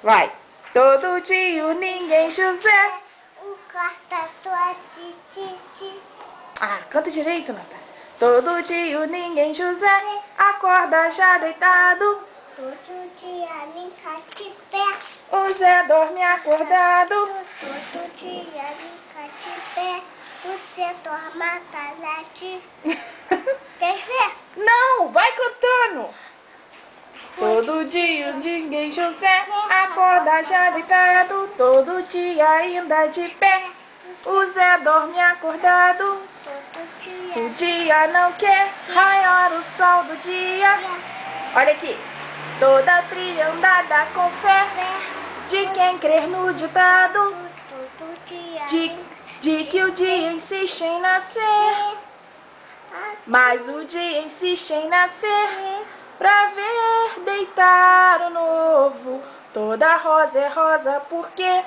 Vai. Todo dia ninguém José. O corta de Titi. Ah, canta direito, Nata. Todo dia ninguém José. Acorda já deitado. Todo dia brinca de pé. O Zé dorme acordado. Todo dia brinca de pé. Você dorme tarde. Quer ver? Não, vai cantando. Todo dia ninguém José. Acorda já deitado. Todo dia ainda de pé. O Zé dorme acordado. Todo O dia dia não quer raiar o sol do dia. Olha aqui. Toda trilha andada com fé de quem crer no ditado todo dia de que o dia insiste em nascer, mas o dia insiste em nascer pra ver deitar o novo. Toda rosa é rosa porque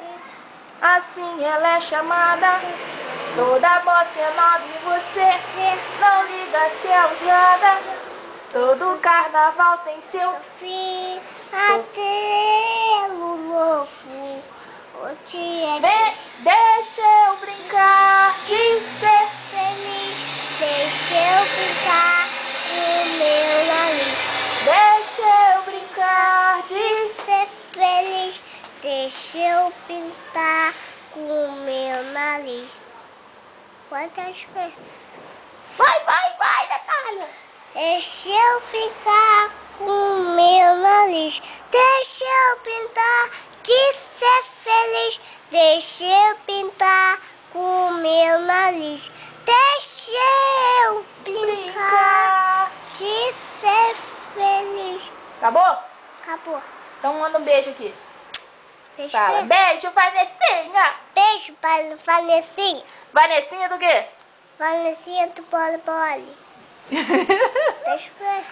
assim ela é chamada. Toda bossa é nova e você não liga se é usada. Todo carnaval tem seu fim até o novo. O dia Deixa eu brincar de ser feliz. Deixa eu brincar o meu nariz. Deixa eu brincar de Ser feliz. Deixa eu pintar com o meu nariz. Quantas vezes? Vai, Natália. Deixa eu pintar com o meu nariz. Deixa eu pintar de ser feliz. Deixa eu pintar com o meu nariz. Deixa eu brincar de ser feliz. Acabou? Acabou. Então manda um beijo aqui. Beijo, Fala, beijo, Vanessinha. beijo para Vanessinha. Vanessinha do quê? Vanessinha do Bole Bole. Beijo, beijo.